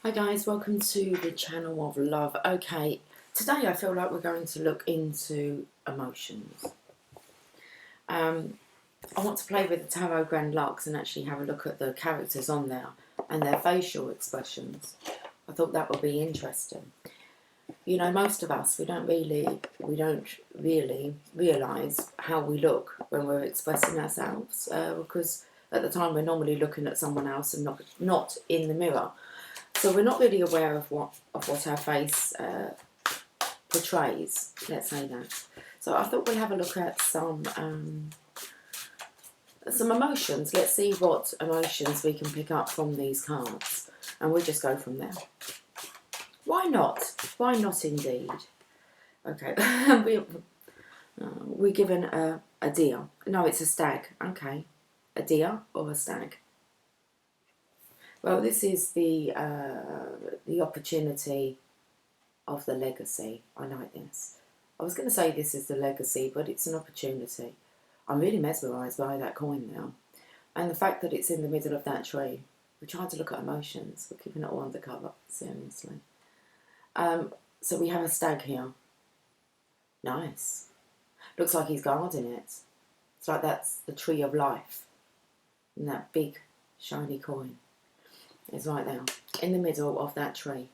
Hi guys, welcome to the channel of love. Okay, today I feel like we're going to look into emotions. I want to play with the Tarot Grand Lux and actually have a look at the characters on there and their facial expressions. I thought that would be interesting. You know, most of us, we don't really realise how we look when we're expressing ourselves because at the time we're normally looking at someone else and not in the mirror. So we're not really aware of what our face portrays, let's say that. So I thought we'll have a look at some emotions. Let's see what emotions we can pick up from these cards. And we'll just go from there. Why not? Why not indeed? Okay, we're given a deer. No, it's a stag. Okay, a deer or a stag. Well, this is the opportunity of the legacy. I like this. I was going to say this is the legacy, but it's an opportunity. I'm really mesmerised by that coin now. And the fact that it's in the middle of that tree. We're trying to look at emotions. We're keeping it all undercover, seriously. So we have a stag here. Nice. Looks like he's guarding it. It's like that's the tree of life. And that big, shiny coin is right there, in the middle of that tree.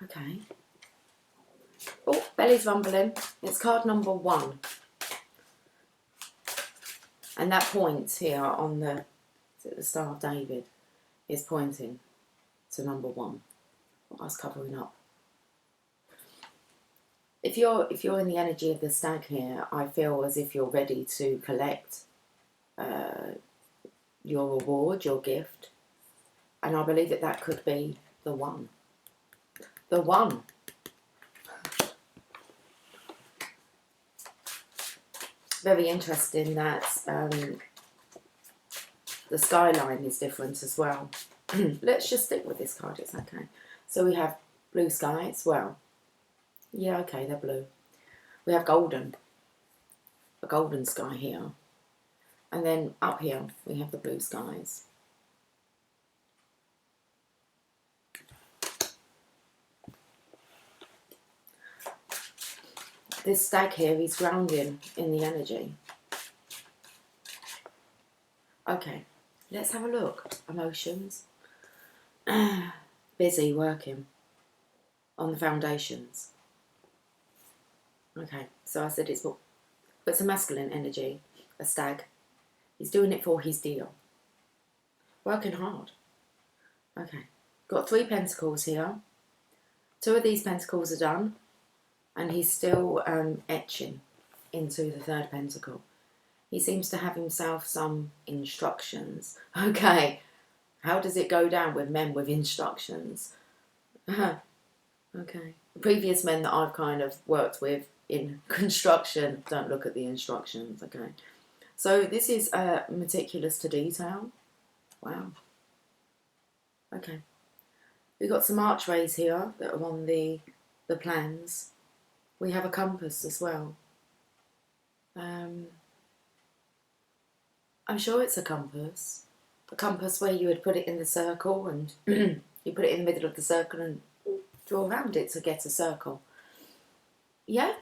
Okay. Oh, belly's rumbling. It's card number 1. And that point here on the Star of David is pointing to number 1. What I was covering up. If you're in the energy of the stag here, I feel as if you're ready to collect your reward, your gift. And I believe that could be the one. The one. Very interesting that the skyline is different as well. Let's just stick with this card, it's okay. So we have blue sky as well. Yeah, okay, they're blue. We have golden. A golden sky here. And then up here we have the blue skies. This stag here is grounding in the energy. Okay, let's have a look. Emotions. Busy working on the foundations. Okay, so I said it's a masculine energy, a stag. He's doing it for his deal. Working hard. Okay, got 3 pentacles here. 2 of these pentacles are done. And he's still etching into the 3rd pentacle. He seems to have himself some instructions. Okay, how does it go down with men with instructions? Okay. The previous men that I've kind of worked with in construction don't look at the instructions, okay. So this is meticulous to detail. Wow. Okay. We've got some archways here that are on the plans. We have a compass as well. I'm sure it's a compass. A compass where you would put it in the circle and you put it in the middle of the circle and draw around it to get a circle. Yeah.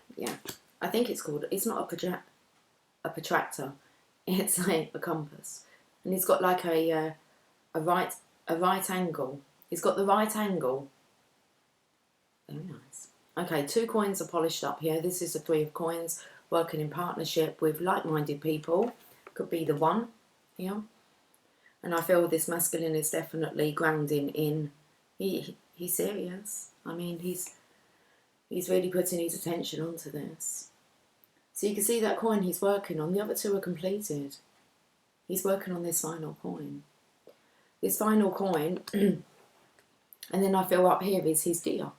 I think it's called, it's not a protractor. It's a compass. And it's got like a right angle. It's got the right angle. Very nice. Okay, 2 coins are polished up here. This is a 3 of coins, working in partnership with like-minded people. Could be the one here. And I feel this masculine is definitely grounding in, he's serious. I mean, he's really putting his attention onto this. So you can see that coin he's working on. The other 2 are completed. He's working on this final coin. This final coin, and then I feel up here is his deer.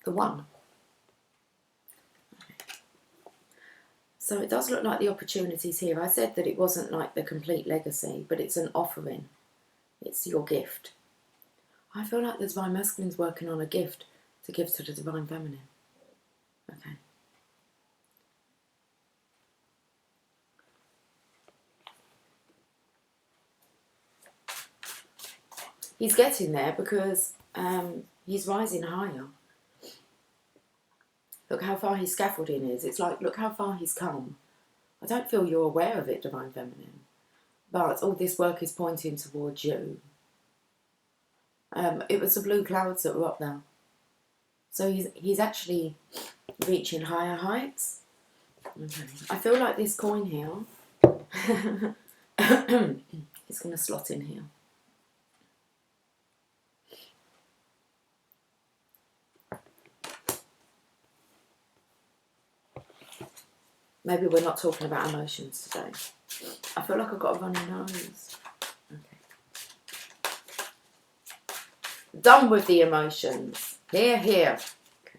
The one. So it does look like the opportunities here. I said that it wasn't like the complete legacy, but it's an offering. It's your gift. I feel like the Divine Masculine's working on a gift to give to the Divine Feminine. Okay. he's getting there because he's rising higher. Look how far his scaffolding is. It's like, look how far he's come. I don't feel you're aware of it, Divine Feminine. But all this work is pointing towards you. It was the blue clouds that were up there. So he's actually reaching higher heights. Okay. I feel like this coin here is going to slot in here. Maybe we're not talking about emotions today. I feel like I've got a runny nose. Okay. Done with the emotions. Here, here. Okay.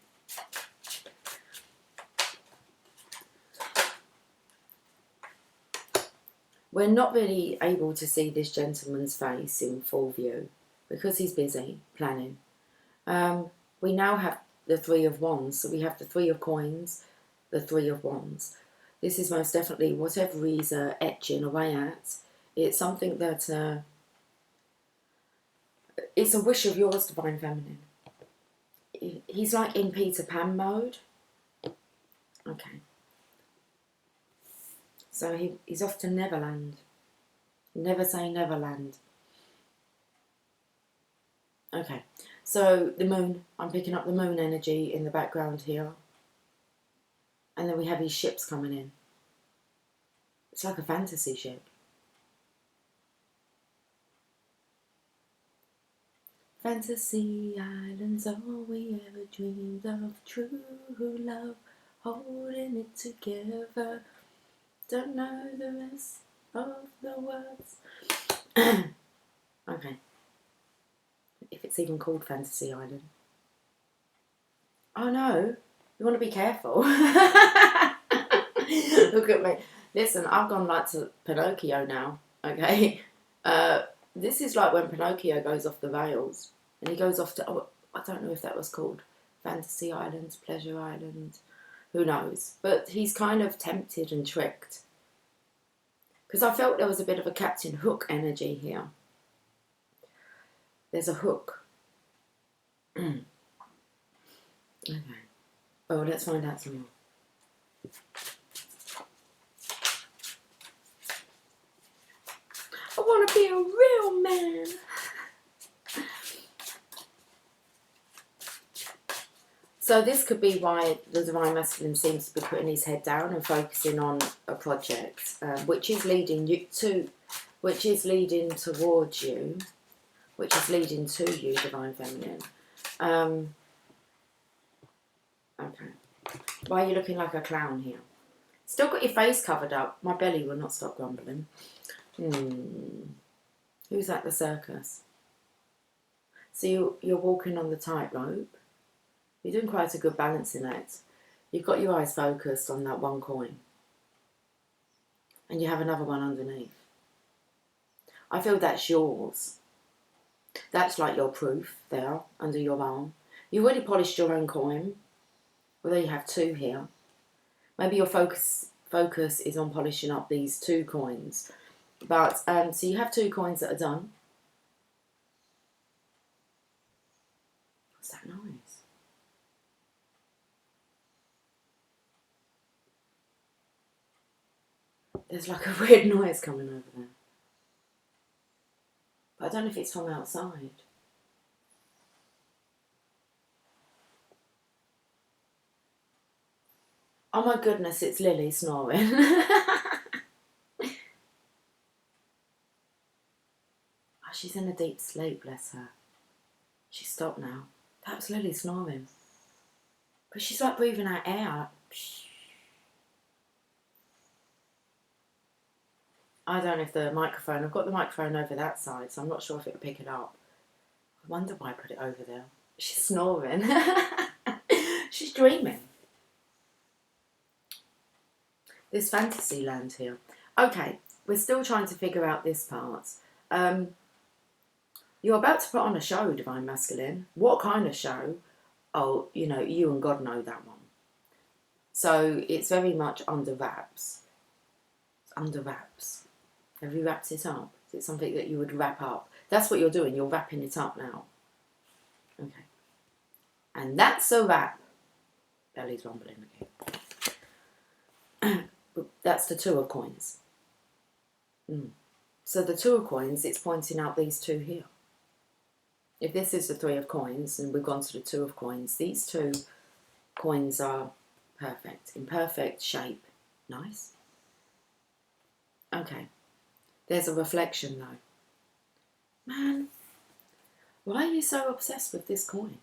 We're not really able to see this gentleman's face in full view because he's busy planning. We now have the Three of Wands. So we have the Three of Coins, the Three of Wands. This is most definitely whatever he's etching away at. It's something that it's a wish of yours, Divine Feminine. He's like in Peter Pan mode. Okay. So he's off to Neverland. Never say Neverland. Okay. So the moon. I'm picking up the moon energy in the background here. And then we have his ships coming in. It's like a fantasy ship. Fantasy islands, all we ever dreamed of. True love, holding it together. Don't know the rest of the words. Okay. If it's even called Fantasy Island. Oh no. You want to be careful. Look at me. Listen, I've gone like to Pinocchio now. Okay. This is like when Pinocchio goes off the rails. And he goes off to, oh, I don't know if that was called Fantasy Island, Pleasure Island. Who knows? But he's kind of tempted and tricked. Because I felt there was a bit of a Captain Hook energy here. There's a hook. Okay. Oh, let's find out some more. I want to be a real man. So this could be why the Divine Masculine seems to be putting his head down and focusing on a project, which is leading towards you, which is leading to you, Divine Feminine. Okay. Why are you looking like a clown here? Still got your face covered up. My belly will not stop grumbling. Who's at the circus? So you're walking on the tightrope. You're doing quite a good balancing act. You've got your eyes focused on that one coin. And you have another one underneath. I feel that's yours. That's like your proof there, under your arm. You've already polished your own coin. Although you have two here. Maybe your focus is on polishing up these two coins. But, so you have two coins that are done. What's that noise? There's like a weird noise coming over there. But I don't know if it's from outside. Oh my goodness, it's Lily snoring. Oh, she's in a deep sleep, bless her. She's stopped now. That was Lily snoring. But she's like breathing out air. I don't know if the microphone, I've got the microphone over that side, so I'm not sure if it'll pick it up. I wonder why I put it over there. She's snoring. She's dreaming. This fantasy land here. Okay, we're still trying to figure out this part. You're about to put on a show, Divine Masculine. What kind of show? Oh, you know, you and God know that one. So it's very much under wraps. It's under wraps. Have you wrapped it up? Is it something that you would wrap up? That's what you're doing. You're wrapping it up now. Okay. And that's a wrap. Belly's rumbling again. That's the Two of Coins. So the Two of Coins, it's pointing out these two here. If this is the Three of Coins and we've gone to the Two of Coins, these two coins are perfect, in perfect shape. Nice. Okay. There's a reflection though. Man, why are you so obsessed with this coin?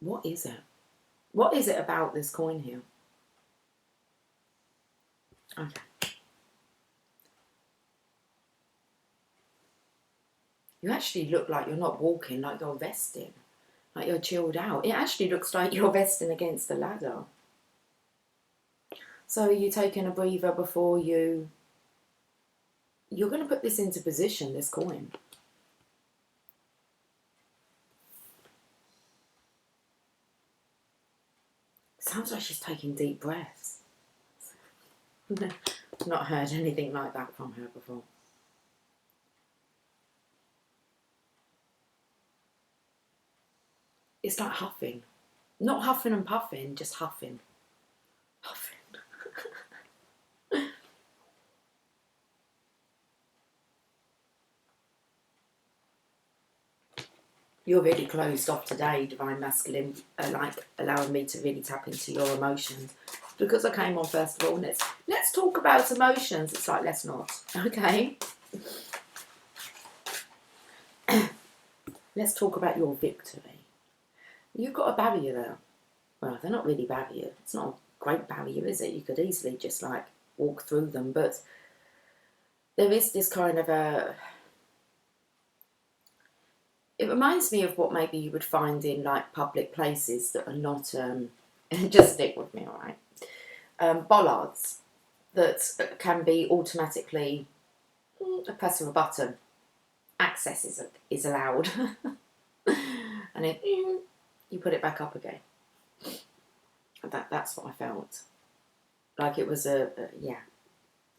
What is it? What is it about this coin here? Okay. You actually look like you're not walking, like you're resting. Like you're chilled out. It actually looks like you're resting against the ladder. So are you taking a breather before you're going to put this into position, this coin. Sounds like she's taking deep breaths. I've not heard anything like that from her before. It's like huffing. Not huffing and puffing, just huffing. Huffing. You're really closed off today, Divine Masculine, like allowing me to really tap into your emotions. Because I came on first of all, let's talk about emotions. It's like, let's not. Okay. Let's talk about your victory. You've got a barrier there. Well, they're not really barrier. It's not a great barrier, is it? You could easily just like walk through them. But there is this kind of a... It reminds me of what maybe you would find in like public places that are not... just stick with me, all right? Bollards that can be automatically a press of a button. Access is allowed. And then you put it back up again. That's what I felt. Like it was yeah,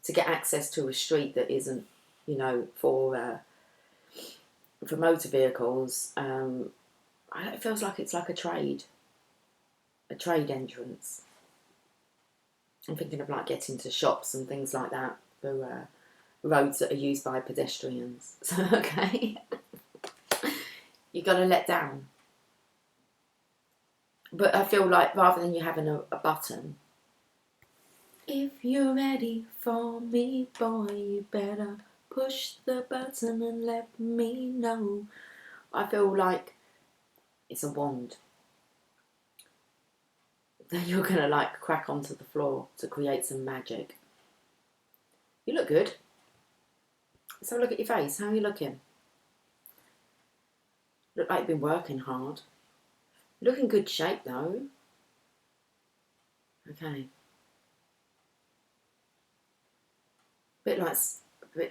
to get access to a street that isn't, you know, for motor vehicles. It feels like it's like a trade entrance. I'm thinking of like getting to shops and things like that for roads that are used by pedestrians. So, okay, you got to let down. But I feel like rather than you having a button, if you're ready for me, boy, you better push the button and let me know. I feel like it's a wand that you're going to like crack onto the floor to create some magic. You look good. Let's have a look at your face. How are you looking? Look like you've been working hard. You look in good shape though. Okay. A bit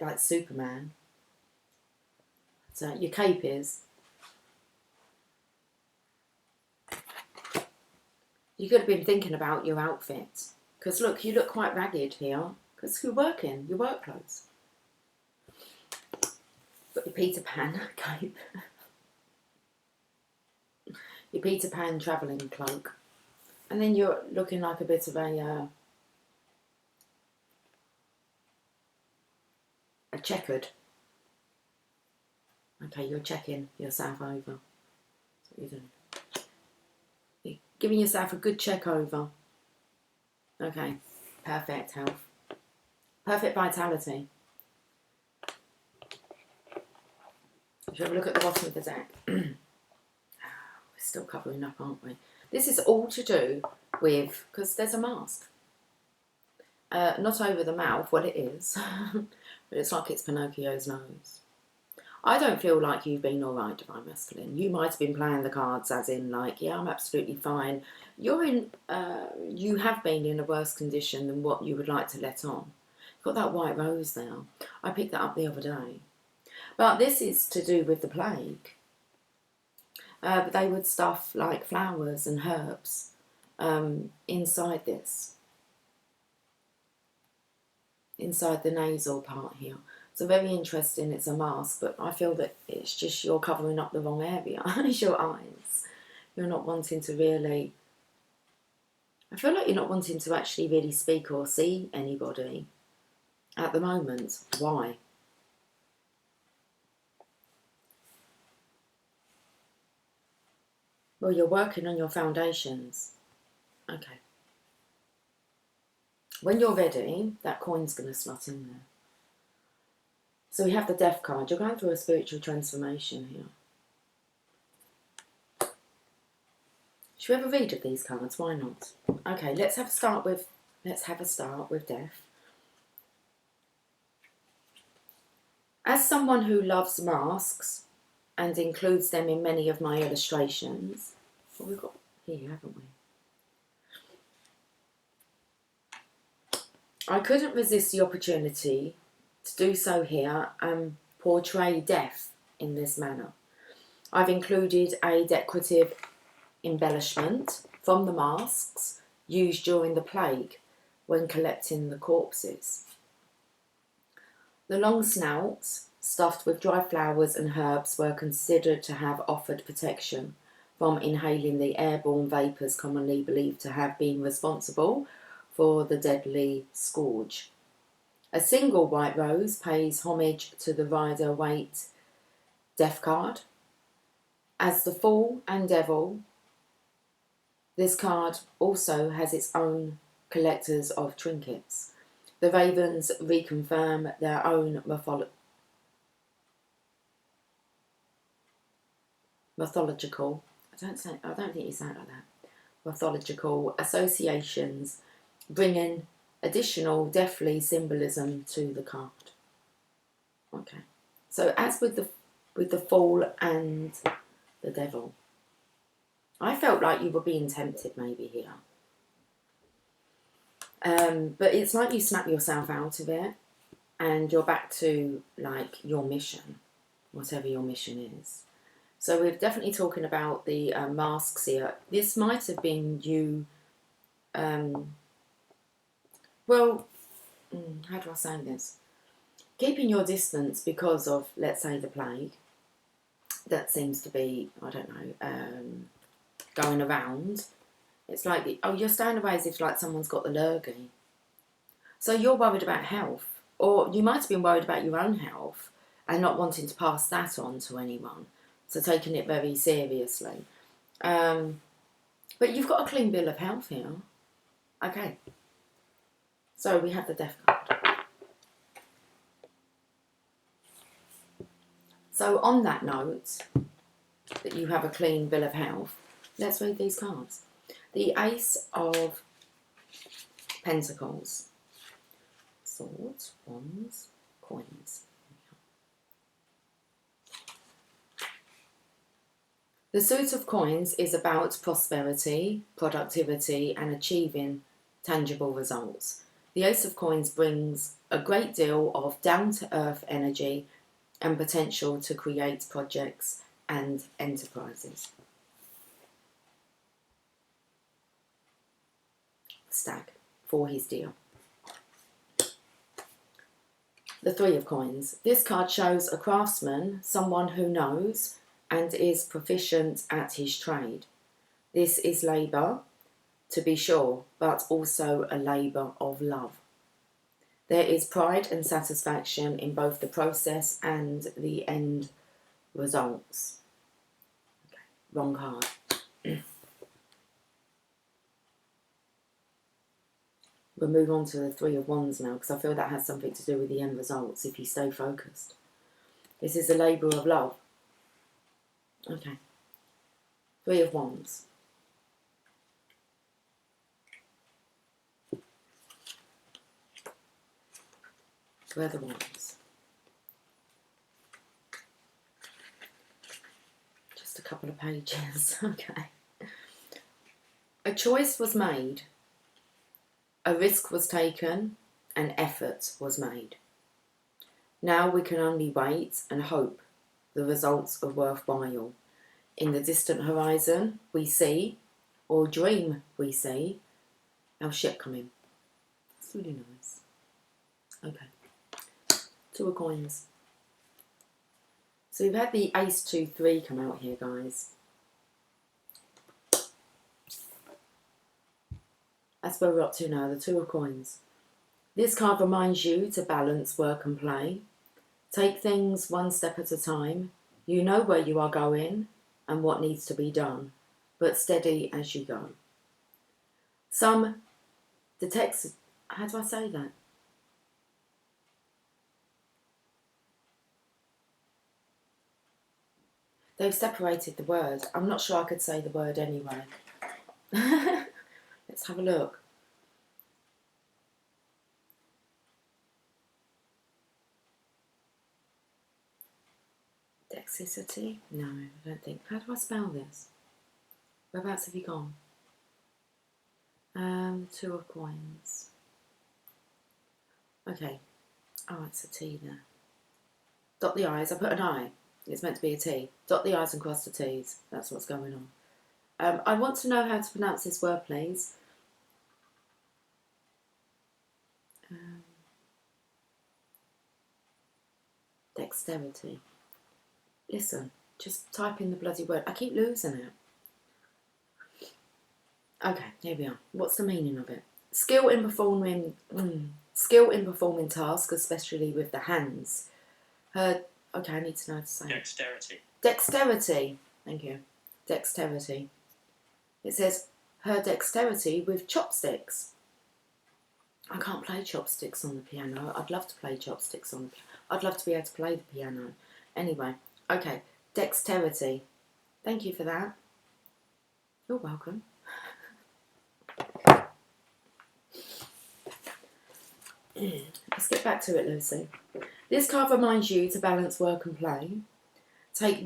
like Superman. So your cape is. You could have been thinking about your outfit. Because look, you look quite ragged here. Because you're working, your work clothes. Got your Peter Pan cape. Your Peter Pan travelling cloak. And then you're looking like a bit of a checkered. Okay, you're checking yourself over. That's what you're doing. You're giving yourself a good check over. Okay, perfect health. Perfect vitality. Should we have a look at the bottom of the deck? We're still covering up, aren't we? This is all to do with, because there's a mask. Not over the mouth, well it is, but it's like it's Pinocchio's nose. I don't feel like you've been alright, Divine Masculine. You might have been playing the cards as in like, yeah, I'm absolutely fine. You have been in a worse condition than what you would like to let on. You've got that white rose there. I picked that up the other day. But this is to do with the plague. But they would stuff like flowers and herbs inside this. Inside the nasal part here. So very interesting, it's a mask, but I feel that it's just you're covering up the wrong area. It's your eyes. You're not wanting to really... I feel like you're not wanting to actually really speak or see anybody at the moment. Why? Well, you're working on your foundations. Okay. When you're ready, that coin's going to slot in there. So we have the Death card. You're going through a spiritual transformation here. Should we have a read of these cards? Why not? Okay, let's have a start with Death. As someone who loves masks and includes them in many of my illustrations, what we've got here, haven't we? I couldn't resist the opportunity to do so here and portray death in this manner. I've included a decorative embellishment from the masks used during the plague when collecting the corpses. The long snouts, stuffed with dry flowers and herbs, were considered to have offered protection from inhaling the airborne vapours commonly believed to have been responsible for the deadly scourge. A single white rose pays homage to the Rider-Waite Death card. As the Fool and Devil, this card also has its own collectors of trinkets. The Ravens reconfirm their own mythological, I don't think you say it like that, mythological associations, bringing additional deathly symbolism to the card. Okay, so as with the Fool and the Devil, I felt like you were being tempted maybe here. But it's like you snap yourself out of it and you're back to like your mission, whatever your mission is. So we're definitely talking about the masks here. This might have been you, well, how do I say this? Keeping your distance because of, let's say, the plague. That seems to be, I don't know, going around. It's like, you're staying away as if like someone's got the lurgy. So you're worried about health. Or you might have been worried about your own health and not wanting to pass that on to anyone. So taking it very seriously. But you've got a clean bill of health here. Okay. So we have the Death card. So on that note, that you have a clean bill of health, let's read these cards. The Ace of Pentacles. Swords, Wands, Coins. The Suit of Coins is about prosperity, productivity, and achieving tangible results. The Ace of Coins brings a great deal of down-to-earth energy and potential to create projects and enterprises. Stag, for his deal. The Three of Coins. This card shows a craftsman, someone who knows and is proficient at his trade. This is labour, to be sure, but also a labour of love. There is pride and satisfaction in both the process and the end results. Okay, wrong card. We'll move on to the Three of Wands now, because I feel that has something to do with the end results if you stay focused. This is a labour of love. Okay. Three of Wands. Where are the Wands? Just a couple of pages. Okay. A choice was made. A risk was taken. An effort was made. Now we can only wait and hope the results are worthwhile. In the distant horizon, we see, or dream we see, our ship coming. It's really nice. Okay. Two of coins. So we've had the Ace 2, 3 come out here, guys. That's where we're up to now, the Two of Coins. This card reminds you to balance work and play. Take things one step at a time. You know where you are going and what needs to be done, but steady as you go. The text, how do I say that? They've separated the word. I'm not sure I could say the word anyway. Let's have a look. Dexterity? No, I don't think. How do I spell this? Whereabouts have you gone? Two of coins. Okay. Oh, it's a T there. Dot the I's. I put an I. It's meant to be a T. Dot the I's and cross the T's. That's what's going on. I want to know how to pronounce this word, please. Dexterity. Listen, just type in the bloody word. I keep losing it. Okay, here we are. What's the meaning of it? Skill in performing tasks, especially with the hands. Okay, I need to know how to say Dexterity. Dexterity. Thank you. Dexterity. It says her dexterity with chopsticks. I can't play chopsticks on the piano. I'd love to play chopsticks on the piano. I'd love to be able to play the piano. Anyway, okay. Dexterity. Thank you for that. You're welcome. Let's get back to it, Lucy. This card reminds you to balance work and play. Take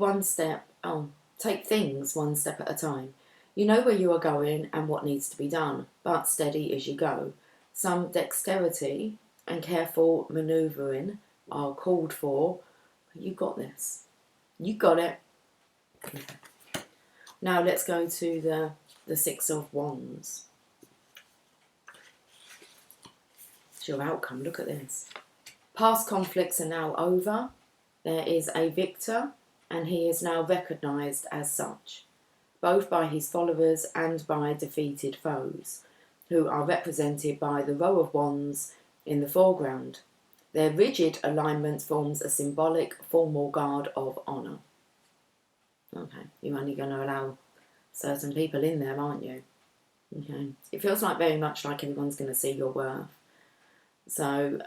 things one step at a time. You know where you are going and what needs to be done, but steady as you go. Some dexterity and careful manoeuvring are called for. You got this. You got it. Okay. Now let's go to the Six of Wands. It's your outcome. Look at this. Past conflicts are now over. There is a victor, and he is now recognised as such, both by his followers and by defeated foes, who are represented by the row of wands in the foreground. Their rigid alignment forms a symbolic, formal guard of honour. Okay, you're only going to allow certain people in there, aren't you? Okay, it feels like very much like everyone's going to see your worth. So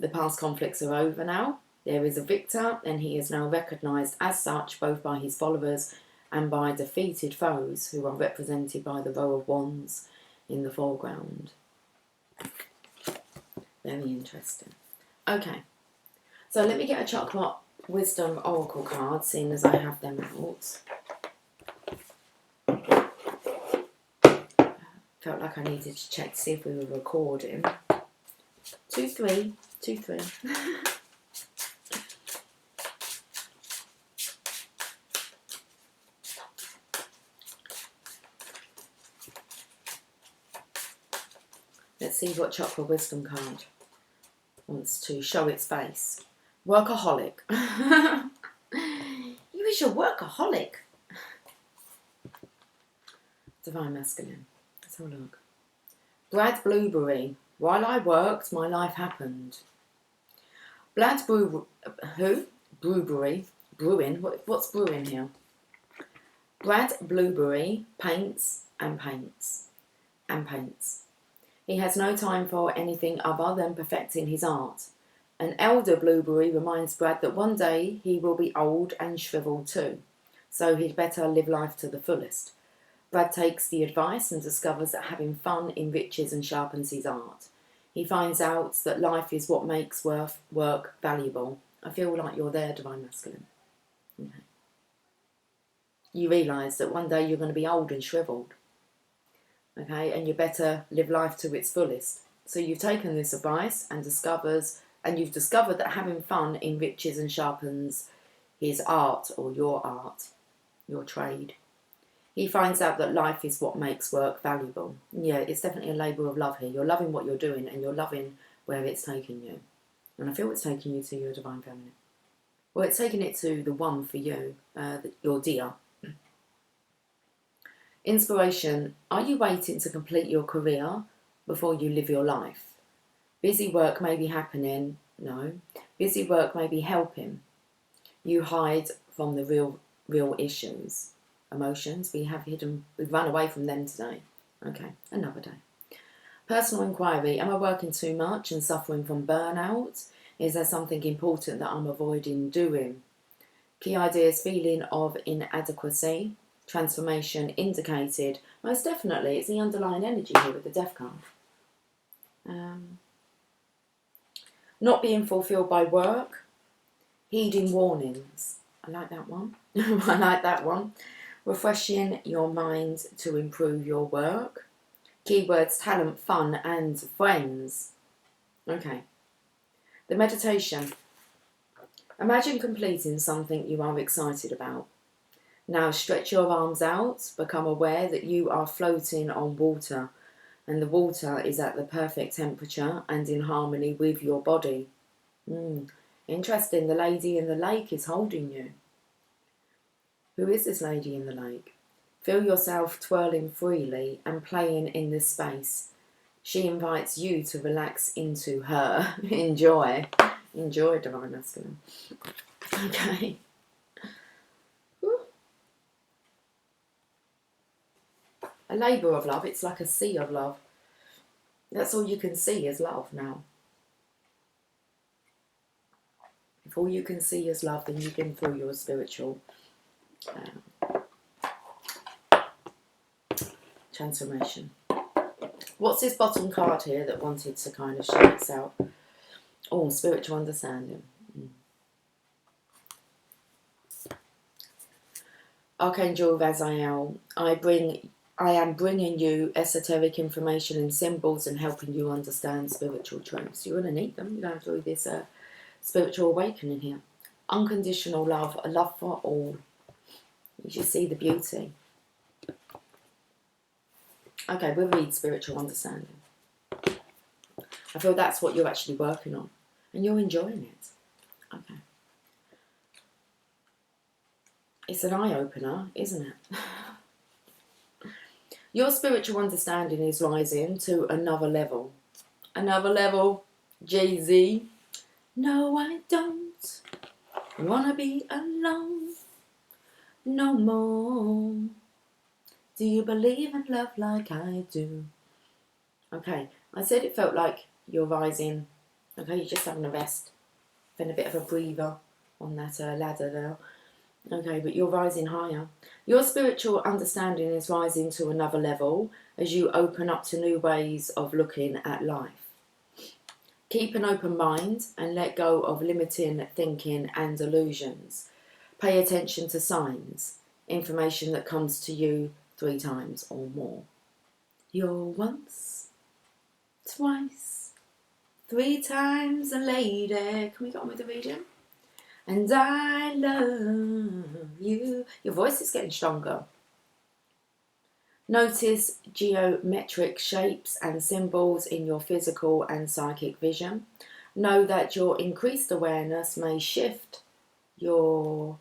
the past conflicts are over now. There is a victor, and he is now recognised as such, both by his followers and by defeated foes, who are represented by the row of wands in the foreground. Very interesting. Okay, so let me get a Chocolate Wisdom Oracle card, seeing as I have them out. Felt like I needed to check to see if we were recording. 2, 3, 2, 3. Let's see what Chocolate Wisdom card wants to show its face. Workaholic. You is your workaholic. Divine Masculine. Let's have a look. Brad Blueberry. While I worked, my life happened. Blueberry. Brewing. What's brewing here? Brad Blueberry paints and paints and paints. He has no time for anything other than perfecting his art. An elder Blueberry reminds Brad that one day he will be old and shriveled too, so he'd better live life to the fullest. Brad takes the advice and discovers that having fun enriches and sharpens his art. He finds out that life is what makes work valuable. I feel like you're there, Divine Masculine. Okay. You realise that one day you're going to be old and shrivelled. Okay, and you better live life to its fullest. So you've taken this advice and you've discovered that having fun enriches and sharpens his art, or your trade. He finds out that life is what makes work valuable. Yeah, it's definitely a labour of love here. You're loving what you're doing and you're loving where it's taking you. And I feel it's taking you to your divine feminine. Well, it's taking it to the one for you, your dear. Inspiration. Are you waiting to complete your career before you live your life? Busy work may be happening. No. Busy work may be helping. You hide from the real issues. Emotions. We've run away from them today. Okay, another day. Personal inquiry. Am I working too much and suffering from burnout? Is there something important that I'm avoiding doing? Key ideas. Feeling of inadequacy. Transformation indicated. Most definitely, it's the underlying energy here with the Death card. Not being fulfilled by work. Heeding warnings. I like that one. I like that one. Refreshing your mind to improve your work. Keywords: talent, fun, and friends. Okay. The meditation. Imagine completing something you are excited about. Now stretch your arms out. Become aware that you are floating on water, and the water is at the perfect temperature and in harmony with your body. Interesting. The lady in the lake is holding you. Who is this lady in the lake? Feel yourself twirling freely and playing in this space. She invites you to relax into her. Enjoy. Enjoy, divine masculine. Okay. Whew. A labour of love. It's like a sea of love. That's all you can see is love now. If all you can see is love, then you've been through your spiritual transformation. What's this bottom card here that wanted to kind of show its out? Oh, spiritual understanding. Archangel Raziel, I am bringing you esoteric information and symbols and helping you understand spiritual truths. You're going to need them. You're going through this spiritual awakening here. Unconditional love, a love for all. You should see the beauty. Okay, we'll read spiritual understanding. I feel that's what you're actually working on. And you're enjoying it. Okay. It's an eye-opener, isn't it? Your spiritual understanding is rising to another level. Another level. Jay-Z. No, I don't wanna be alone no more. Do you believe in love like I do? Okay, I said it felt like you're rising. Okay, you're just having a rest. Then a bit of a breather on that ladder there. Okay, but you're rising higher. Your spiritual understanding is rising to another level as you open up to new ways of looking at life. Keep an open mind and let go of limiting thinking and illusions. Pay attention to signs, information that comes to you 3 times or more. You're once, twice, 3 times a lady. Can we get on with the reading? And I love you. Your voice is getting stronger. Notice geometric shapes and symbols in your physical and psychic vision. Know that your increased awareness may shift your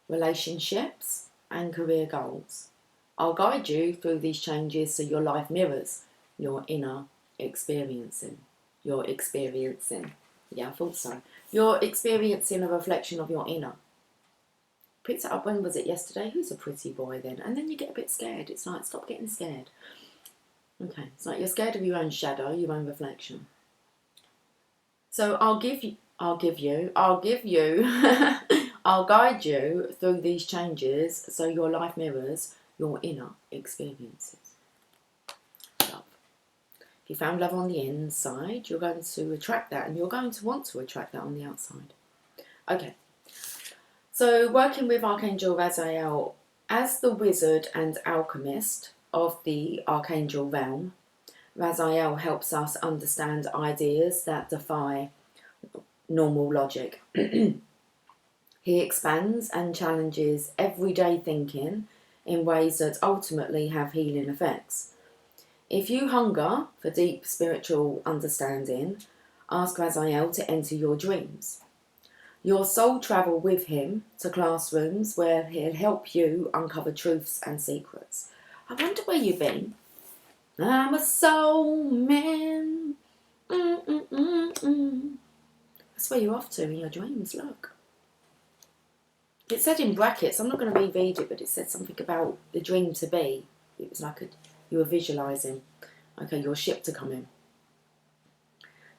relationships and career goals. I'll guide you through these changes so your life mirrors your inner experiencing. You're experiencing. Yeah, I thought so. You're experiencing a reflection of your inner. Picked it up, when was it? Yesterday? Who's a pretty boy then? And then you get a bit scared. It's like, stop getting scared. Okay, it's like you're scared of your own shadow, your own reflection. So I'll guide you through these changes so your life mirrors your inner experiences. Love. If you found love on the inside, you're going to attract that, and you're going to want to attract that on the outside. Okay. So, working with Archangel Raziel as the wizard and alchemist of the Archangel realm, Raziel helps us understand ideas that defy normal logic. He expands and challenges everyday thinking in ways that ultimately have healing effects. If you hunger for deep spiritual understanding, ask Raziel to enter your dreams. Your soul travel with him to classrooms where he'll help you uncover truths and secrets. I wonder where you've been. I'm a soul man. That's where you're off to in your dreams, look. It said in brackets, I'm not going to reread it, but it said something about the dream to be. It was like you were visualising, okay, your ship to come in.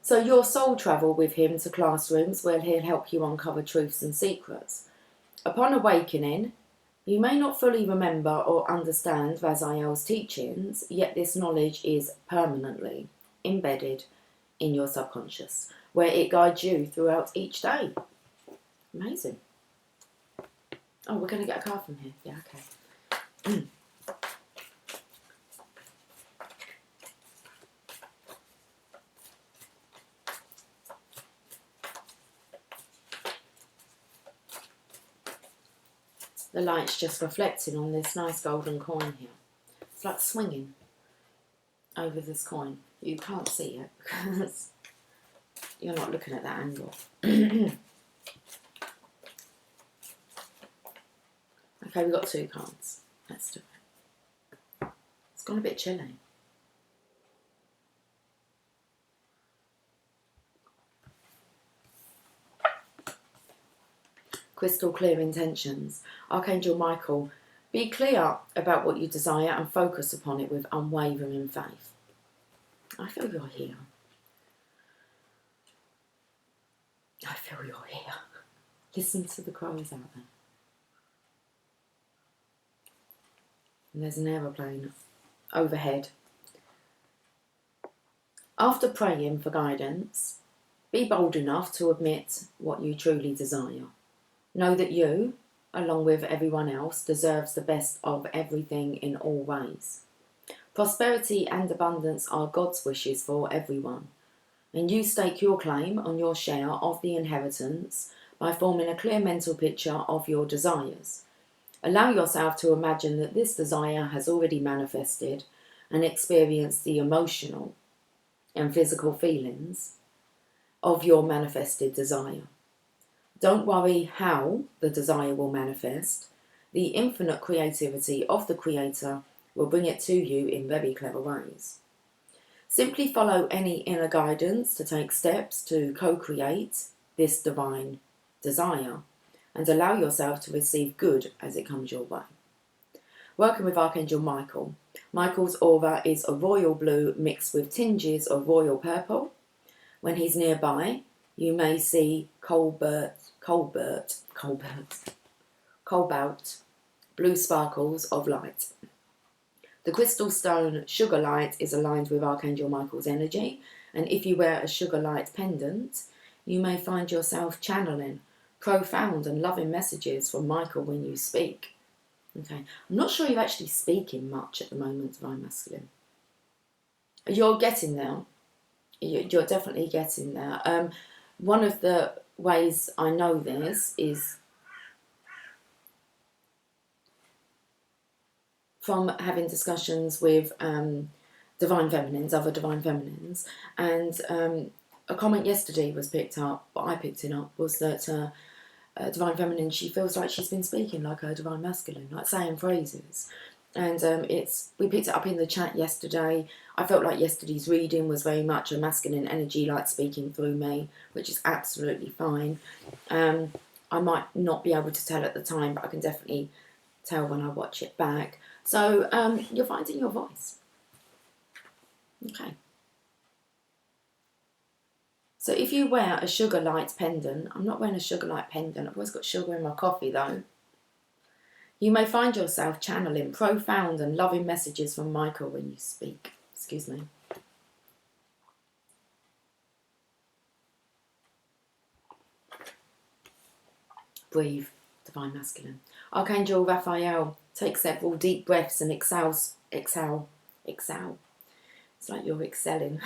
So your soul travel with him to classrooms where he'll help you uncover truths and secrets. Upon awakening, you may not fully remember or understand Raziel's teachings, yet this knowledge is permanently embedded in your subconscious, where it guides you throughout each day. Amazing. Oh, we're going to get a card from here. Yeah, okay. The light's just reflecting on this nice golden coin here. It's like swinging over this coin. You can't see it because you're not looking at that angle. Okay, we've got 2 cards. Let's do it. It's gone a bit chilly. Crystal clear intentions. Archangel Michael, be clear about what you desire and focus upon it with unwavering faith. I feel you're here. I feel you're here. Listen to the crows out there. And there's an aeroplane overhead. After praying for guidance, be bold enough to admit what you truly desire. Know that you, along with everyone else, deserves the best of everything in all ways. Prosperity and abundance are God's wishes for everyone, and you stake your claim on your share of the inheritance by forming a clear mental picture of your desires. Allow yourself to imagine that this desire has already manifested and experienced the emotional and physical feelings of your manifested desire. Don't worry how the desire will manifest. The infinite creativity of the Creator will bring it to you in very clever ways. Simply follow any inner guidance to take steps to co-create this divine desire and allow yourself to receive good as it comes your way. Working with Archangel Michael. Michael's aura is a royal blue mixed with tinges of royal purple. When he's nearby, you may see cobalt, blue sparkles of light. The crystal stone sugar light is aligned with Archangel Michael's energy, and if you wear a sugar light pendant, you may find yourself channeling profound and loving messages from Michael when you speak. Okay, I'm not sure you're actually speaking much at the moment, Divine Masculine. You're getting there. You're definitely getting there. One of the ways I know this is from having discussions with divine feminines, other divine feminines, and a comment yesterday was picked up, what I picked it up, was that divine feminine, she feels like she's been speaking like a divine masculine, like saying phrases. And we picked it up in the chat yesterday. I felt like yesterday's reading was very much a masculine energy, like speaking through me, which is absolutely fine. I might not be able to tell at the time, but I can definitely tell when I watch it back. So you're finding your voice. Okay. So if you wear a sugar light pendant, I'm not wearing a sugar light pendant, I've always got sugar in my coffee though. You may find yourself channeling profound and loving messages from Michael when you speak. Excuse me. Breathe, Divine Masculine. Archangel Raziel, take several deep breaths and exhale. It's like you're excelling.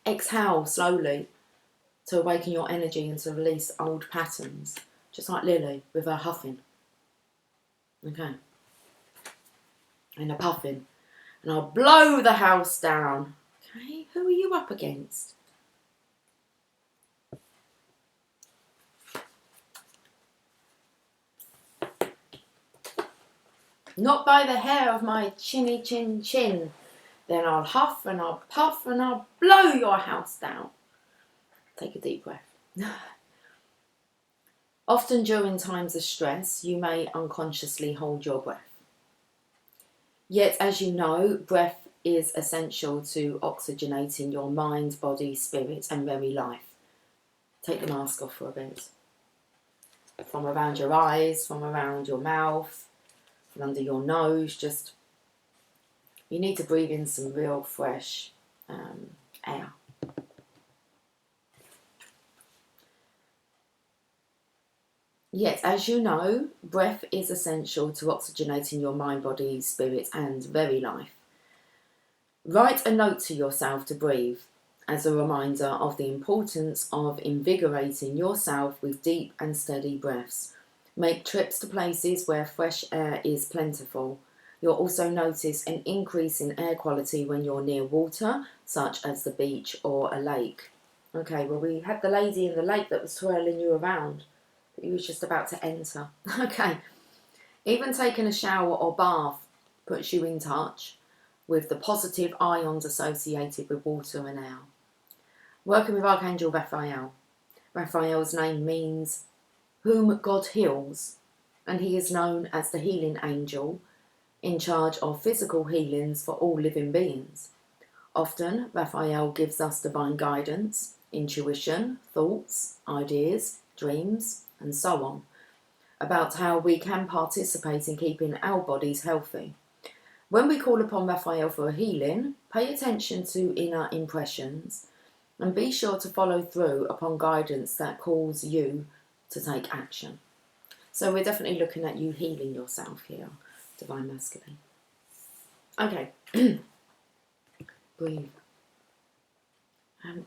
Exhale slowly to awaken your energy and to release old patterns. Just like Lily with her huffing. Okay. And a puffing. And I'll blow the house down. Okay, who are you up against? Not by the hair of my chinny chin chin. Then I'll huff and I'll puff and I'll blow your house down. Take a deep breath. Often during times of stress, you may unconsciously hold your breath. Yet, as you know, breath is essential to oxygenating your mind, body, spirit, and very life. Take the mask off for a bit. From around your eyes, from around your mouth, from under your nose, just, you need to breathe in some real fresh air. Yet, as you know, breath is essential to oxygenating your mind, body, spirit, and very life. Write a note to yourself to breathe as a reminder of the importance of invigorating yourself with deep and steady breaths. Make trips to places where fresh air is plentiful. You'll also notice an increase in air quality when you're near water, such as the beach or a lake. Okay, well, we had the lady in the lake that was twirling you around. He was just about to enter. Okay. Even taking a shower or bath puts you in touch with the positive ions associated with water and air. Working with Archangel Raziel. Raphael's name means whom God heals, and he is known as the healing angel, in charge of physical healings for all living beings. Often, Raphael gives us divine guidance, intuition, thoughts, ideas, dreams, and so on, about how we can participate in keeping our bodies healthy. When we call upon Raphael for a healing, pay attention to inner impressions and be sure to follow through upon guidance that calls you to take action. So we're definitely looking at you healing yourself here, Divine Masculine. Okay, breathe.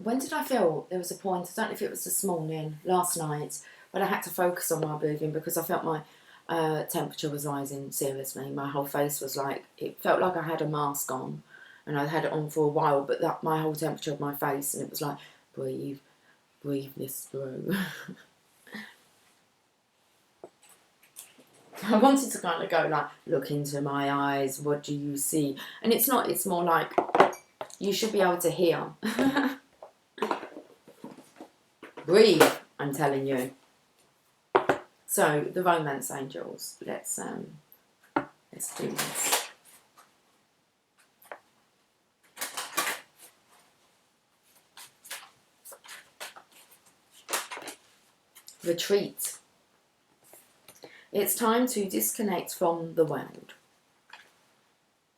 When did I feel there was a point, I don't know if it was this morning, last night, but I had to focus on my breathing because I felt my temperature was rising seriously. My whole face was like, it felt like I had a mask on and I'd had it on for a while, but that my whole temperature of my face, and it was like, breathe this through. I wanted to kind of go like, look into my eyes, what do you see? And it's not, it's more like, you should be able to hear. Breathe, I'm telling you. So, the romance angels, let's do this. Retreat. It's time to disconnect from the world.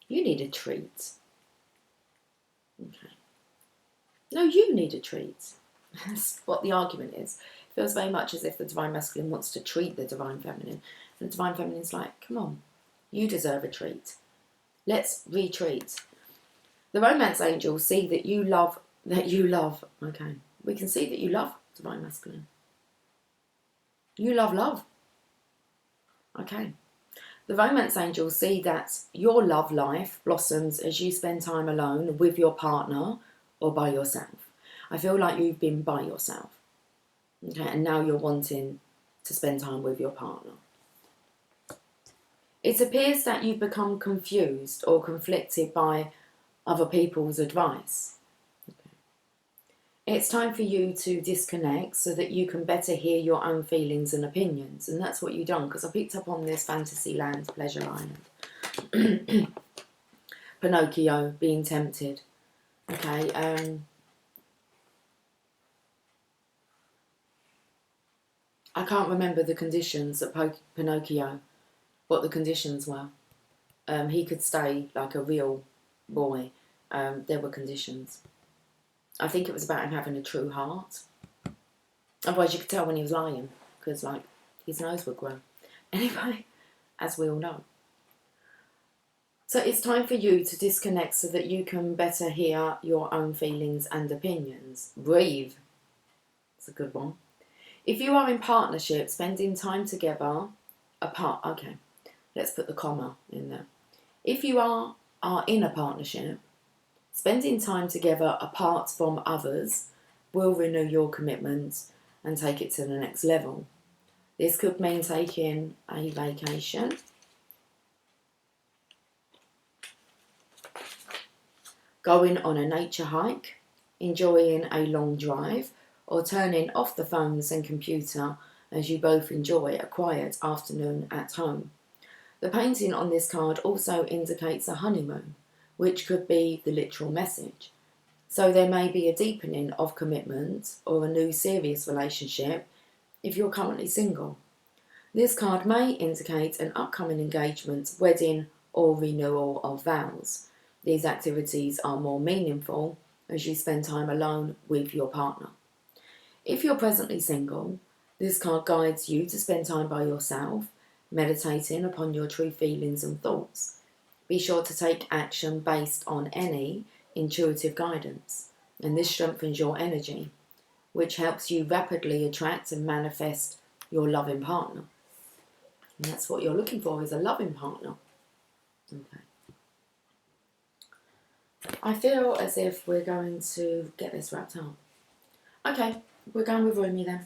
You need a treat. Okay. No, you need a treat. That's what the argument is. It feels very much as if the Divine Masculine wants to treat the Divine Feminine. And the Divine Feminine's like, come on, you deserve a treat. Let's retreat. The romance angels see that you love, okay, we can see that you love Divine Masculine. You love love. Okay. The romance angels see that your love life blossoms as you spend time alone with your partner or by yourself. I feel like you've been by yourself. Okay, and now you're wanting to spend time with your partner. It appears that you've become confused or conflicted by other people's advice. Okay. It's time for you to disconnect so that you can better hear your own feelings and opinions. And that's what you've done, because I picked up on this fantasy land, pleasure island. Pinocchio being tempted. Okay, I can't remember the conditions at Pinocchio, what the conditions were. He could stay like a real boy. There were conditions. I think it was about him having a true heart. Otherwise you could tell when he was lying, because like his nose would grow. Anyway, as we all know. So it's time for you to disconnect so that you can better hear your own feelings and opinions. Breathe. It's a good one. If you are in partnership, spending time together apart, okay, let's put the comma in there. If you are in a partnership, spending time together apart from others will renew your commitment and take it to the next level. This could mean taking a vacation, going on a nature hike, enjoying a long drive, or turning off the phones and computer as you both enjoy a quiet afternoon at home. The painting on this card also indicates a honeymoon, which could be the literal message. So there may be a deepening of commitment or a new serious relationship if you're currently single. This card may indicate an upcoming engagement, wedding, or renewal of vows. These activities are more meaningful as you spend time alone with your partner. If you're presently single, this card guides you to spend time by yourself, meditating upon your true feelings and thoughts. Be sure to take action based on any intuitive guidance, and this strengthens your energy, which helps you rapidly attract and manifest your loving partner. And that's what you're looking for, is a loving partner. Okay. I feel as if we're going to get this wrapped up. Okay, we're going with Rumi then.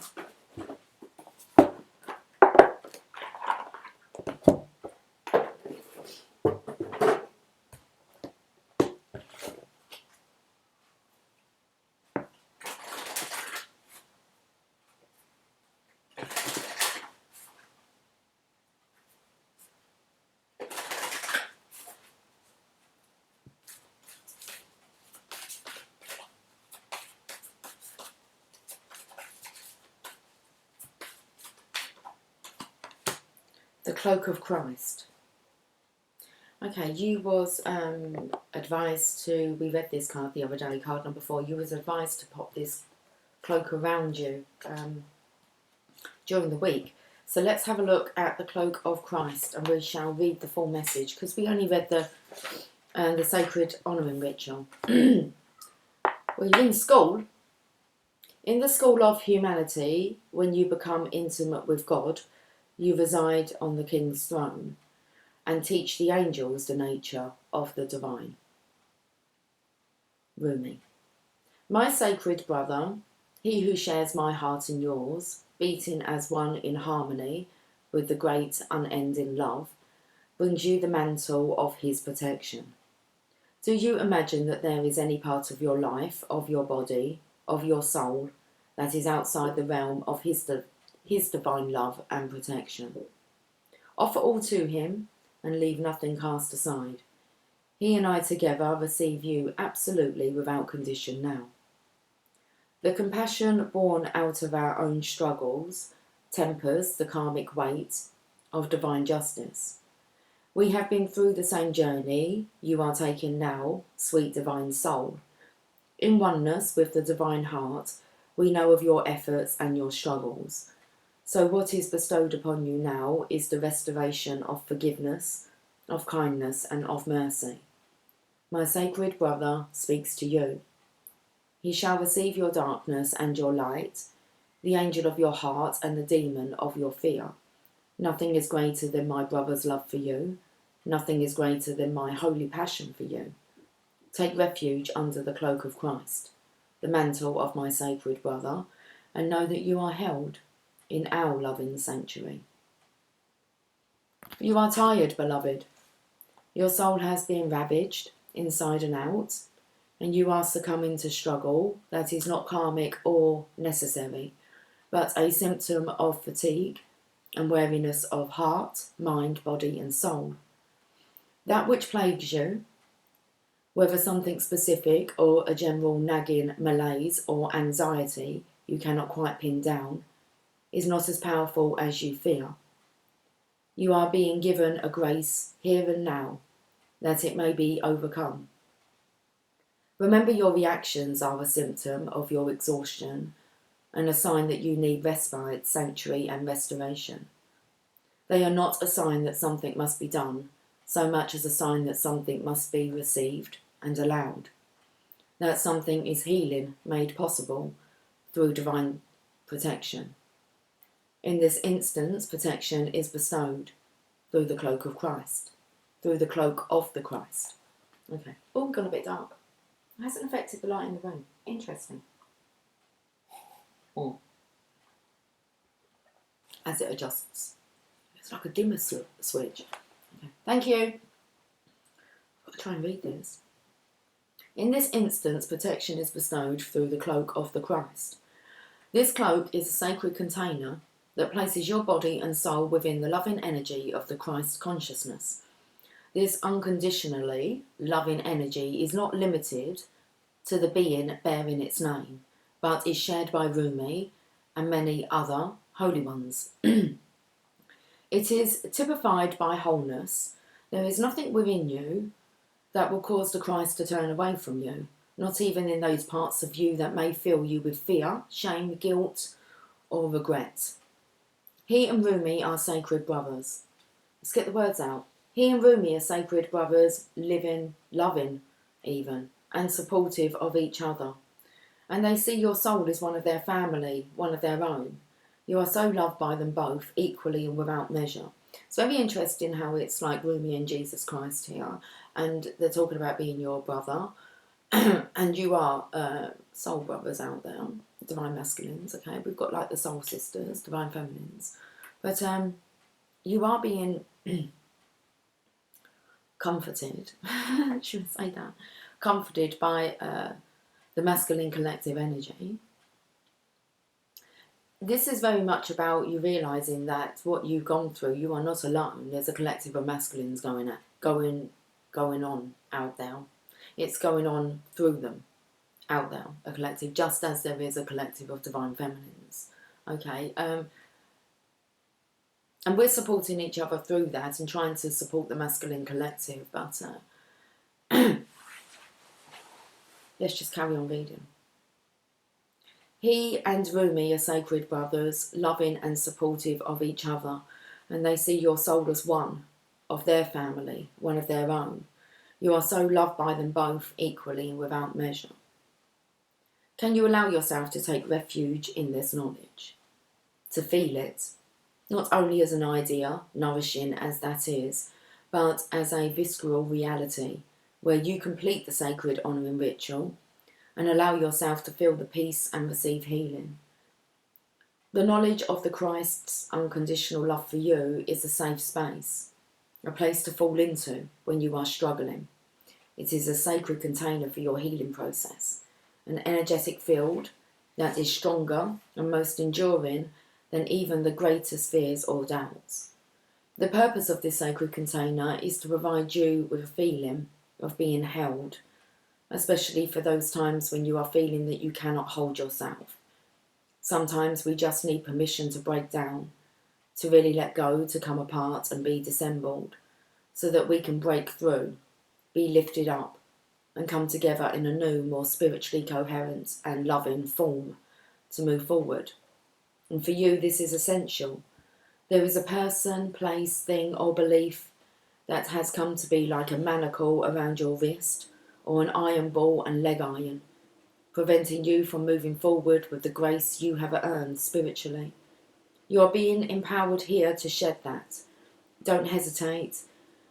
The Cloak of Christ. Okay, you was advised to, we read this card the other day, card number 4, you was advised to pop this cloak around you during the week. So let's have a look at the Cloak of Christ, and we shall read the full message, because we only read the sacred honouring ritual. Well, you're in school. In the school of humanity, when you become intimate with God, you reside on the King's throne and teach the angels the nature of the divine. Rumi. My sacred brother, he who shares my heart and yours, beating as one in harmony with the great unending love, brings you the mantle of his protection. Do you imagine that there is any part of your life, of your body, of your soul, that is outside the realm of his divine love and protection? Offer all to him and leave nothing cast aside. He and I together receive you absolutely without condition now. The compassion born out of our own struggles tempers the karmic weight of divine justice. We have been through the same journey you are taking now, sweet divine soul. In oneness with the divine heart, we know of your efforts and your struggles. So what is bestowed upon you now is the restoration of forgiveness, of kindness, and of mercy. My sacred brother speaks to you. He shall receive your darkness and your light, the angel of your heart and the demon of your fear. Nothing is greater than my brother's love for you. Nothing is greater than my holy passion for you. Take refuge under the cloak of Christ, the mantle of my sacred brother, and know that you are held in our loving sanctuary. You are tired, beloved. Your soul has been ravaged inside and out, and you are succumbing to struggle that is not karmic or necessary, but a symptom of fatigue and weariness of heart, mind, body, and soul. That which plagues you, whether something specific or a general nagging malaise or anxiety you cannot quite pin down, is not as powerful as you fear. You are being given a grace here and now, that it may be overcome. Remember, your reactions are a symptom of your exhaustion and a sign that you need respite, sanctuary, and restoration. They are not a sign that something must be done, so much as a sign that something must be received and allowed. That something is healing made possible through divine protection. In this instance, protection is bestowed through the cloak of Christ, through the cloak of the Christ. Okay. Oh, we've gone a bit dark. It hasn't affected the light in the room. Interesting. Oh. As it adjusts. It's like a dimmer switch. Okay. Thank you. I've got to try and read this. In this instance, protection is bestowed through the cloak of the Christ. This cloak is a sacred container that places your body and soul within the loving energy of the Christ consciousness. This unconditionally loving energy is not limited to the being bearing its name, but is shared by Rumi and many other holy ones. It is typified by wholeness. There is nothing within you that will cause the Christ to turn away from you, not even in those parts of you that may fill you with fear, shame, guilt, or regret. He and Rumi are sacred brothers. Let's get the words out. He and Rumi are sacred brothers, living, loving even, and supportive of each other. And they see your soul as one of their family, one of their own. You are so loved by them both, equally and without measure. It's very interesting how it's like Rumi and Jesus Christ here, and they're talking about being your brother, and you are soul brothers out there, divine masculines, okay? We've got like the soul sisters, divine feminines. But you are being comforted, should I say that? Comforted by the masculine collective energy. This is very much about you realising that what you've gone through, you are not alone. There's a collective of masculines going on out there. It's going on through them, out there, a collective, just as there is a collective of divine feminines. Okay, and we're supporting each other through that and trying to support the masculine collective, but let's just carry on reading. He and Rumi are sacred brothers, loving and supportive of each other, and they see your soul as one of their family, one of their own. You are so loved by them both equally and without measure. Can you allow yourself to take refuge in this knowledge? To feel it, not only as an idea, nourishing as that is, but as a visceral reality, where you complete the sacred honouring ritual and allow yourself to feel the peace and receive healing. The knowledge of the Christ's unconditional love for you is a safe space, a place to fall into when you are struggling. It is a sacred container for your healing process, an energetic field that is stronger and most enduring than even the greatest fears or doubts. The purpose of this sacred container is to provide you with a feeling of being held, especially for those times when you are feeling that you cannot hold yourself. Sometimes we just need permission to break down, to really let go, to come apart and be dissembled, so that we can break through, be lifted up, and come together in a new, more spiritually coherent and loving form to move forward. And for you, this is essential. There is a person, place, thing, or belief that has come to be like a manacle around your wrist, or an iron ball and leg iron, preventing you from moving forward with the grace you have earned spiritually. You are being empowered here to shed that. Don't hesitate.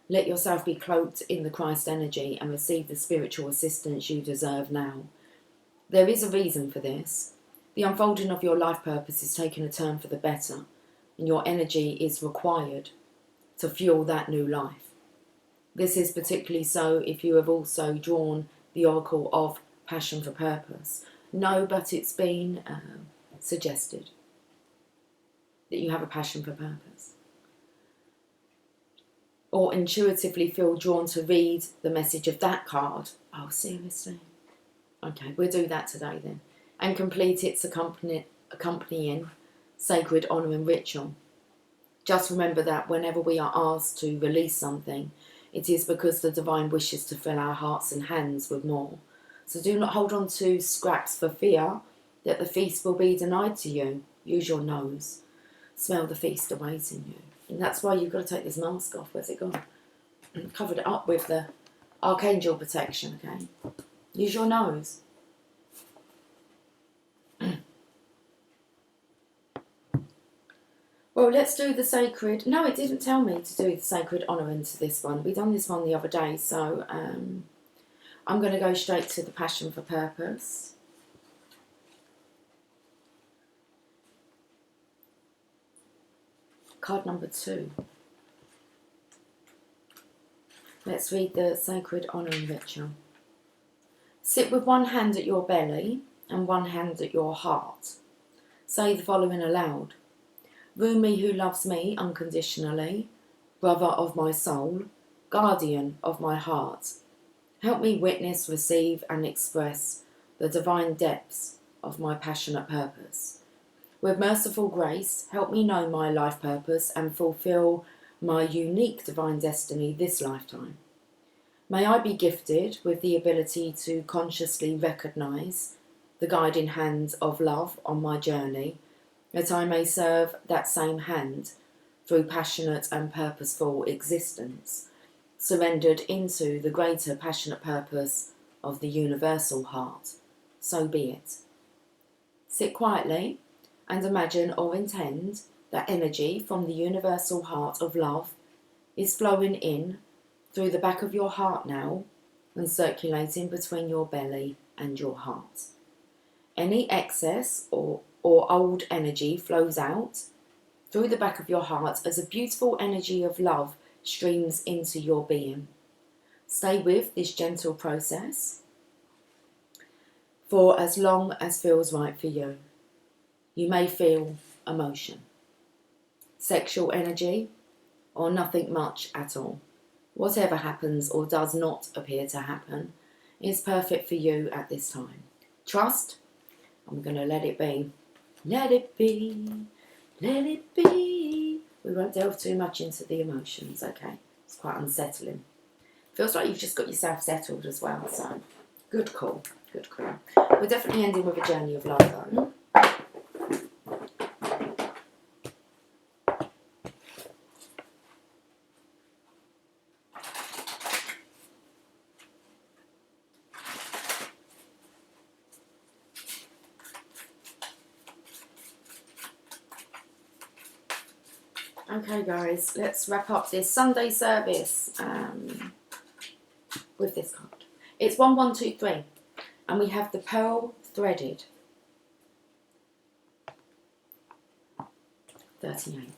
Let yourself be cloaked in the Christ energy and receive the spiritual assistance you deserve now. There is a reason for this. The unfolding of your life purpose is taking a turn for the better, and your energy is required to fuel that new life. This is particularly so if you have also drawn the oracle of passion for purpose. No, but it's been suggested that you have a passion for purpose. Or intuitively feel drawn to read the message of that card. Oh, seriously? Okay, we'll do that today then. And complete its accompanying sacred honouring ritual. Just remember that whenever we are asked to release something, it is because the divine wishes to fill our hearts and hands with more. So do not hold on to scraps for fear that the feast will be denied to you. Use your nose. Smell the feast awaiting you. And that's why you've got to take this mask off. Where's it gone? Covered it up with the Archangel protection, okay? Use your nose. Well, let's do the sacred... No, it didn't tell me to do the sacred honouring to this one. We done this one the other day, so I'm going to go straight to the passion for purpose. Card number 2. Let's read the sacred honouring ritual. Sit with one hand at your belly and one hand at your heart. Say the following aloud. Rumi, who loves me unconditionally, brother of my soul, guardian of my heart, help me witness, receive and express the divine depths of my passionate purpose. With merciful grace, help me know my life purpose and fulfill my unique divine destiny this lifetime. May I be gifted with the ability to consciously recognise the guiding hand of love on my journey, that I may serve that same hand through passionate and purposeful existence, surrendered into the greater passionate purpose of the universal heart. So be it. Sit quietly and imagine or intend that energy from the universal heart of love is flowing in through the back of your heart now and circulating between your belly and your heart. Any excess or old energy flows out through the back of your heart as a beautiful energy of love streams into your being. Stay with this gentle process for as long as feels right for you. You may feel emotion, sexual energy, or nothing much at all. Whatever happens or does not appear to happen is perfect for you at this time. Trust, I'm going to let it be. Let it be, let it be. We won't delve too much into the emotions, okay? It's quite unsettling. Feels like you've just got yourself settled as well, so good call, good call. We're definitely ending with a journey of love though. Okay guys, let's wrap up this Sunday service with this card. It's 1123 and we have the pearl threaded. 38.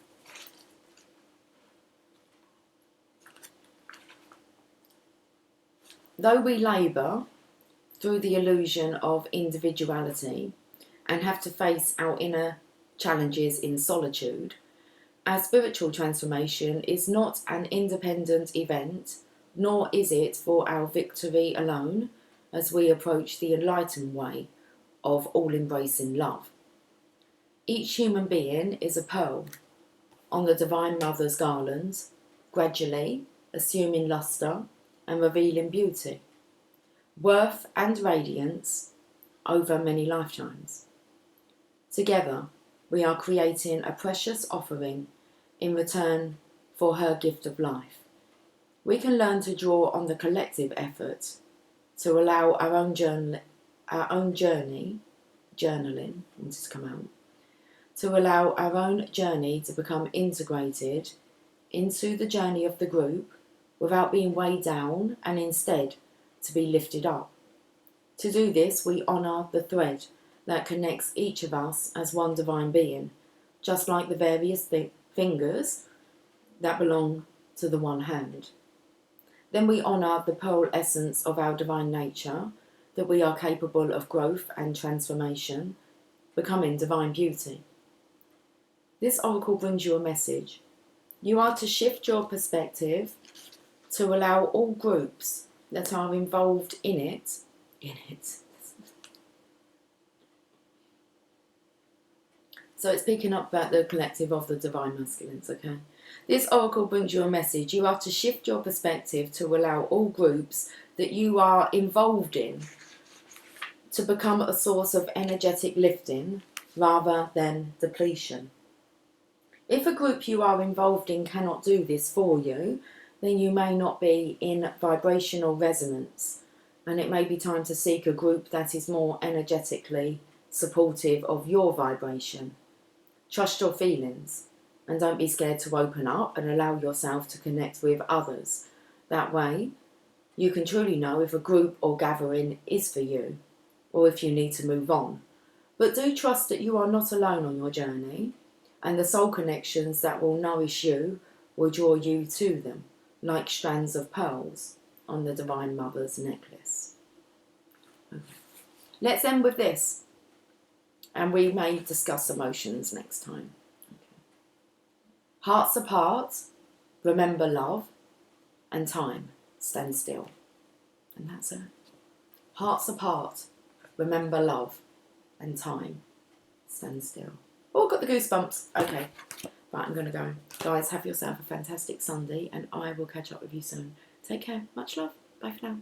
Though we labour through the illusion of individuality and have to face our inner challenges in solitude, our spiritual transformation is not an independent event, nor is it for our victory alone as we approach the enlightened way of all-embracing love. Each human being is a pearl on the Divine Mother's garland, gradually assuming lustre and revealing beauty, worth and radiance over many lifetimes. Together, we are creating a precious offering in return for her gift of life. We can learn to draw on the collective effort to allow our own journaling, wanted to come out, to allow our own journey to become integrated into the journey of the group without being weighed down and instead to be lifted up. To do this, we honour the thread that connects each of us as one divine being, just like the various fingers that belong to the one hand. Then we honour the pearl essence of our divine nature, that we are capable of growth and transformation, becoming divine beauty. This oracle brings you a message. You are to shift your perspective to allow all groups that are involved in it. So it's picking up about the collective of the divine masculines, okay? This oracle brings you a message. You are to shift your perspective to allow all groups that you are involved in to become a source of energetic lifting rather than depletion. If a group you are involved in cannot do this for you, then you may not be in vibrational resonance, and it may be time to seek a group that is more energetically supportive of your vibration. Trust your feelings and don't be scared to open up and allow yourself to connect with others. That way, you can truly know if a group or gathering is for you or if you need to move on. But do trust that you are not alone on your journey, and the soul connections that will nourish you will draw you to them, like strands of pearls on the Divine Mother's necklace. Let's end with this. And we may discuss emotions next time. Okay. Hearts apart, remember love, and time, stand still. And that's it. Hearts apart, remember love, and time, stand still. Oh, got the goosebumps. Okay, right, I'm going to go. Guys, have yourself a fantastic Sunday, and I will catch up with you soon. Take care. Much love. Bye for now.